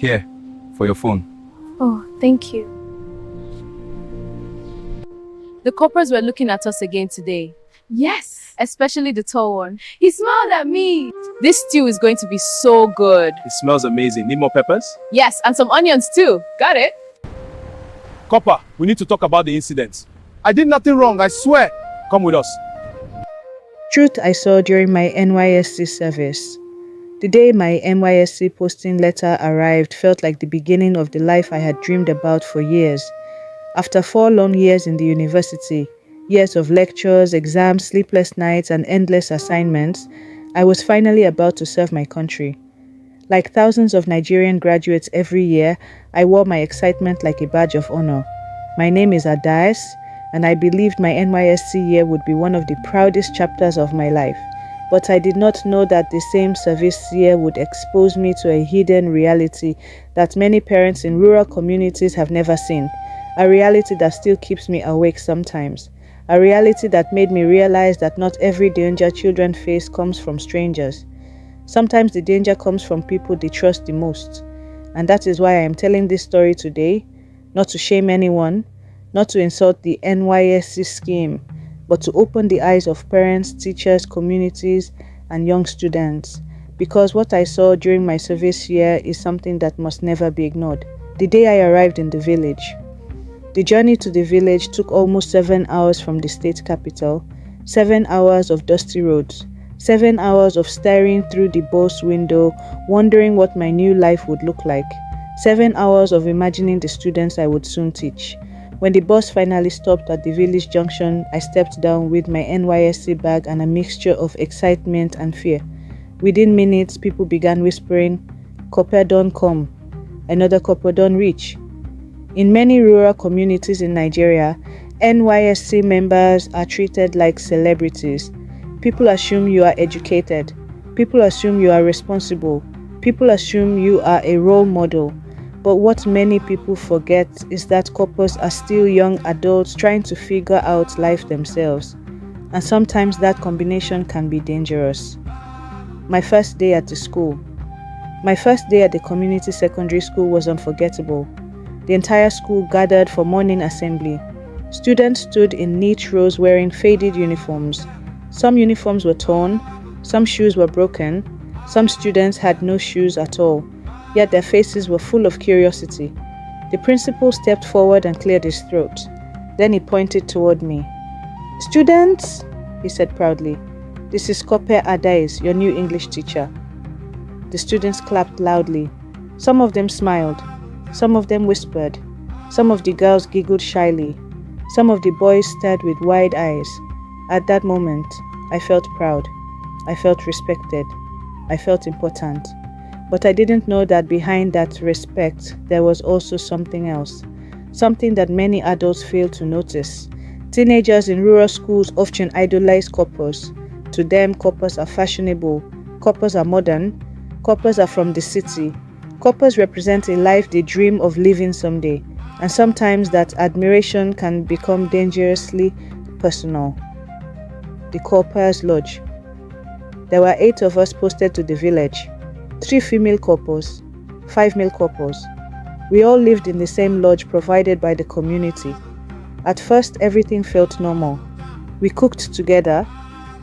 Here, for your phone. Oh, thank you. The coppers were looking at us again today. Yes, especially the tall one. He smiled at me. This stew is going to be so good. It smells amazing. Need more peppers? Yes, and some onions too. Got it? Copper, we need to talk about the incident. I did nothing wrong, I swear. Come with us. Truth I saw during my NYSC service. The day my NYSC posting letter arrived felt like the beginning of the life I had dreamed about for years. After 4 long years in the university, years of lectures, exams, sleepless nights, and endless assignments, I was finally about to serve my country. Like thousands of Nigerian graduates every year, I wore my excitement like a badge of honor. My name is Adaeze, and I believed my NYSC year would be one of the proudest chapters of my life. But I did not know that the same service year would expose me to a hidden reality that many parents in rural communities have never seen. A reality that still keeps me awake sometimes. A reality that made me realize that not every danger children face comes from strangers. Sometimes the danger comes from people they trust the most. And that is why I am telling this story today, not to shame anyone, not to insult the NYSC scheme, but to open the eyes of parents, teachers, communities, and young students. Because what I saw during my service year is something that must never be ignored. The day I arrived in the village. The journey to the village took almost 7 hours from the state capital, 7 hours of dusty roads, 7 hours of staring through the bus window, wondering what my new life would look like, 7 hours of imagining the students I would soon teach. When the bus finally stopped at the village junction, I stepped down with my NYSC bag and a mixture of excitement and fear. Within minutes, people began whispering, "Corper don come," another corper don reach. In many rural communities in Nigeria, NYSC members are treated like celebrities. People assume you are educated. People assume you are responsible. People assume you are a role model. But what many people forget is that coppers are still young adults trying to figure out life themselves. And sometimes that combination can be dangerous. My first day at the school. My first day at the community secondary school was unforgettable. The entire school gathered for morning assembly. Students stood in neat rows wearing faded uniforms. Some uniforms were torn, some shoes were broken, some students had no shoes at all, yet their faces were full of curiosity. The principal stepped forward and cleared his throat. Then he pointed toward me. "Students," he said proudly, "this is Corper Adaeze, your new English teacher." The students clapped loudly. Some of them smiled. Some of them whispered. Some of the girls giggled shyly. Some of the boys stared with wide eyes. At that moment, I felt proud. I felt respected. I felt important. But I didn't know that behind that respect, there was also something else. Something that many adults fail to notice. Teenagers in rural schools often idolize coppers. To them, coppers are fashionable. Coppers are modern. Coppers are from the city. Coppers represent a life they dream of living someday, and sometimes that admiration can become dangerously personal. The Corper's Lodge. There were 8 of us posted to the village, 3 female coppers, 5 male coppers. We all lived in the same lodge provided by the community. At first, everything felt normal. We cooked together,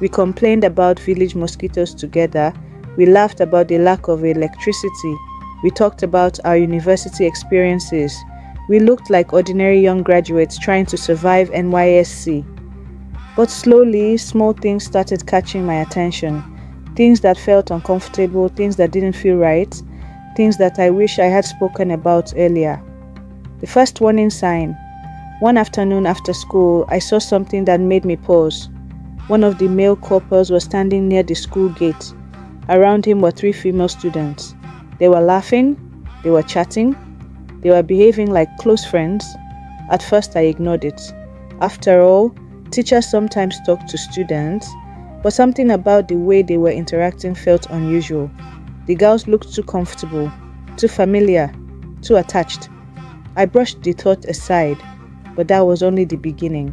we complained about village mosquitoes together, we laughed about the lack of electricity. We talked about our university experiences. We looked like ordinary young graduates trying to survive NYSC. But slowly, small things started catching my attention. Things that felt uncomfortable, things that didn't feel right, things that I wish I had spoken about earlier. The first warning sign. One afternoon after school, I saw something that made me pause. One of the male coppers was standing near the school gate. Around him were 3 female students. They were laughing, they were chatting, they were behaving like close friends. At first I ignored it. After all, teachers sometimes talk to students, but something about the way they were interacting felt unusual. The girls looked too comfortable, too familiar, too attached. I brushed the thought aside, but that was only the beginning.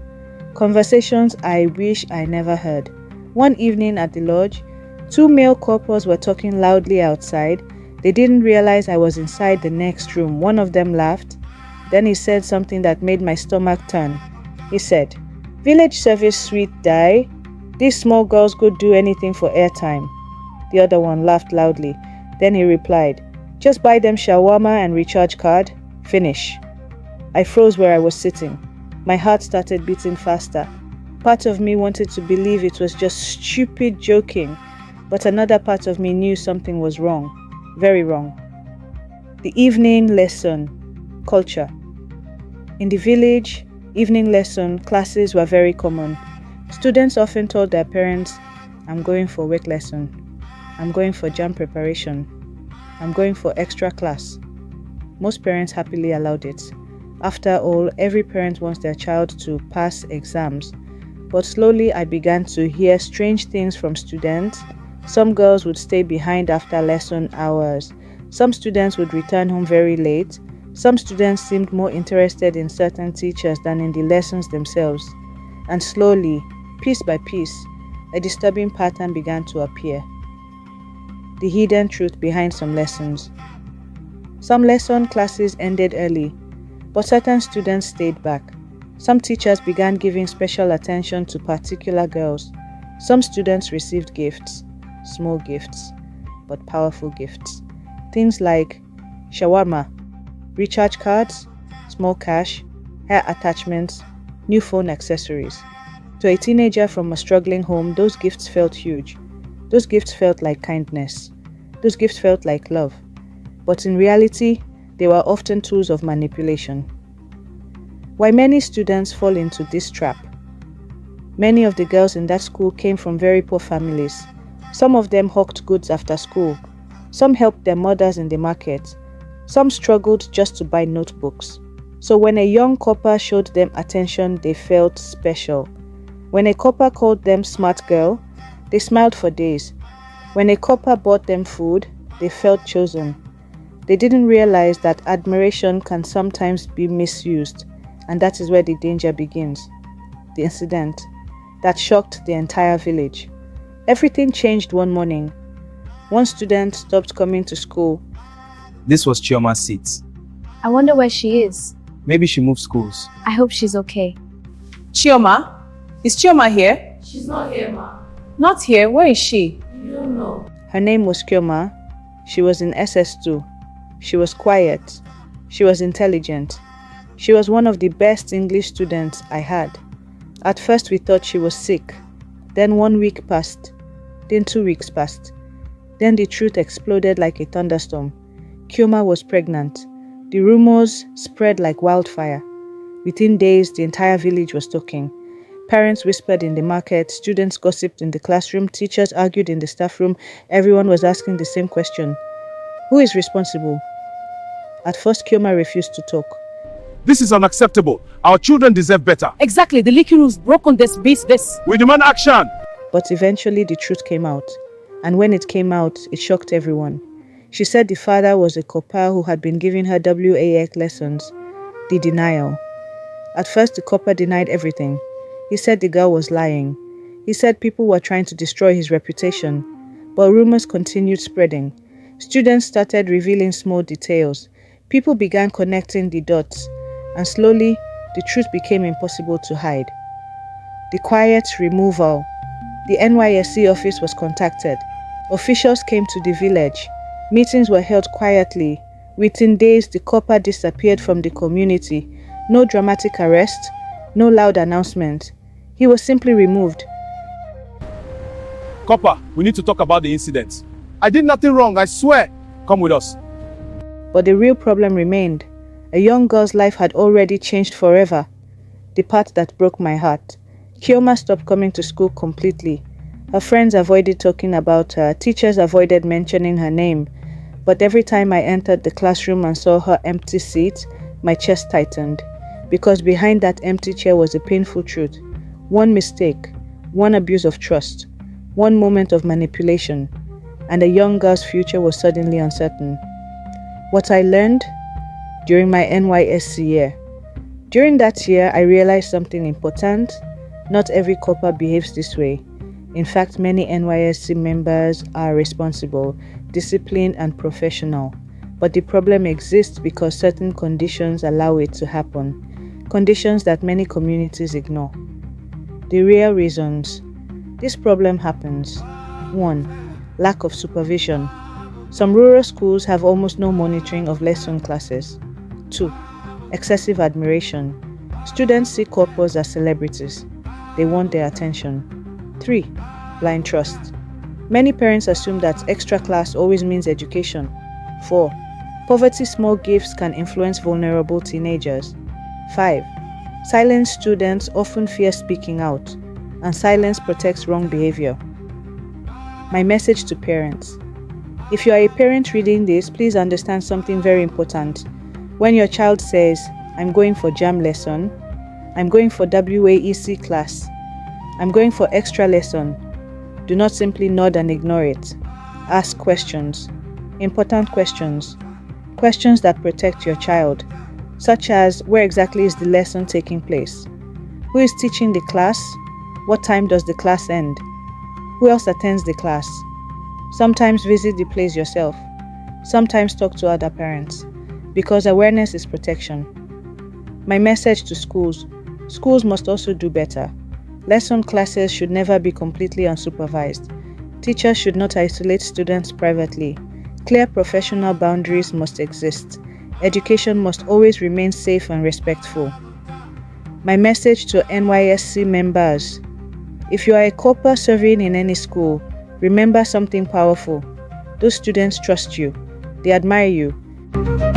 Conversations I wish I never heard. One evening at the lodge, 2 male couples were talking loudly outside. They didn't realize I was inside the next room. One of them laughed. Then he said something that made my stomach turn. He said, "Village service sweet die. These small girls could do anything for airtime." The other one laughed loudly. Then he replied, "Just buy them shawarma and recharge card. Finish." I froze where I was sitting. My heart started beating faster. Part of me wanted to believe it was just stupid joking, but another part of me knew something was wrong. Very wrong. The evening lesson. Culture. In the village, evening lesson classes were very common. Students often told their parents, "I'm going for work lesson. I'm going for jam preparation. I'm going for extra class." Most parents happily allowed it. After all, every parent wants their child to pass exams. But slowly I began to hear strange things from students. Some girls would stay behind after lesson hours. Some students would return home very late. Some students seemed more interested in certain teachers than in the lessons themselves. And slowly, piece by piece, a disturbing pattern began to appear. The hidden truth behind some lessons. Some lesson classes ended early, but certain students stayed back. Some teachers began giving special attention to particular girls. Some students received gifts, small gifts, but powerful gifts. Things like shawarma, recharge cards, small cash, hair attachments, new phone accessories. To a teenager from a struggling home, those gifts felt huge. Those gifts felt like kindness. Those gifts felt like love. But in reality, they were often tools of manipulation. Why many students fall into this trap? Many of the girls in that school came from very poor families. Some of them hawked goods after school. Some helped their mothers in the market. Some struggled just to buy notebooks. So when a young corper showed them attention, they felt special. When a corper called them smart girl, they smiled for days. When a corper bought them food, they felt chosen. They didn't realize that admiration can sometimes be misused, and that is where the danger begins. The incident that shocked the entire village. Everything changed one morning. One student stopped coming to school. This was Chioma's seat. I wonder where she is. Maybe she moved schools. I hope she's okay. Chioma? Is Chioma here? She's not here, ma. Not here. Where is she? You don't know. Her name was Kioma. She was in SS2. She was quiet. She was intelligent. She was one of the best English students I had. At first we thought she was sick. Then 1 week passed. Then 2 weeks passed. Then the truth exploded like a thunderstorm. Kioma was pregnant. The rumors spread like wildfire. Within days, the entire village was talking. Parents whispered in the market, students gossiped in the classroom, teachers argued in the staff room. Everyone was asking the same question. Who is responsible? At first, Kioma refused to talk. This is unacceptable. Our children deserve better. Exactly. The leaky rules broke on this. We demand action. But eventually the truth came out. And when it came out, it shocked everyone. She said the father was a corper who had been giving her WAEC lessons. The denial. At first, the corper denied everything. He said the girl was lying. He said people were trying to destroy his reputation. But rumors continued spreading. Students started revealing small details. People began connecting the dots. And slowly, the truth became impossible to hide. The quiet removal. The NYSC office was contacted. Officials came to the village. Meetings were held quietly. Within days, the corper disappeared from the community. No dramatic arrest, no loud announcement. He was simply removed. Copper, we need to talk about the incident. I did nothing wrong, I swear. Come with us. But the real problem remained. A young girl's life had already changed forever. The part that broke my heart. Kioma stopped coming to school completely. Her friends avoided talking about her. Teachers avoided mentioning her name. But every time I entered the classroom and saw her empty seat, my chest tightened. Because behind that empty chair was a painful truth. One mistake, one abuse of trust, one moment of manipulation, and a young girl's future was suddenly uncertain. What I learned during my NYSC year. During that year, I realized something important. Not every corper behaves this way. In fact, many NYSC members are responsible, disciplined, and professional. But the problem exists because certain conditions allow it to happen, conditions that many communities ignore. The real reasons this problem happens: 1. Lack of supervision. Some rural schools have almost no monitoring of lesson classes. 2. Excessive admiration. Students see corpers as celebrities. They want their attention. 3. Blind trust. Many parents assume that extra class always means education. 4. Poverty small gifts can influence vulnerable teenagers. 5. Silent students often fear speaking out, and silence protects wrong behavior. My message to parents. If you are a parent reading this, please understand something very important. When your child says, "I'm going for jam lesson," "I'm going for WAEC class," "I'm going for extra lesson," do not simply nod and ignore it. Ask questions. Important questions. Questions that protect your child, such as, where exactly is the lesson taking place? Who is teaching the class? What time does the class end? Who else attends the class? Sometimes visit the place yourself. Sometimes talk to other parents, because awareness is protection. My message to schools. Schools must also do better. Lesson classes should never be completely unsupervised. Teachers should not isolate students privately. Clear professional boundaries must exist. Education must always remain safe and respectful. My message to NYSC members. If you are a corper serving in any school, remember something powerful. Those students trust you. They admire you.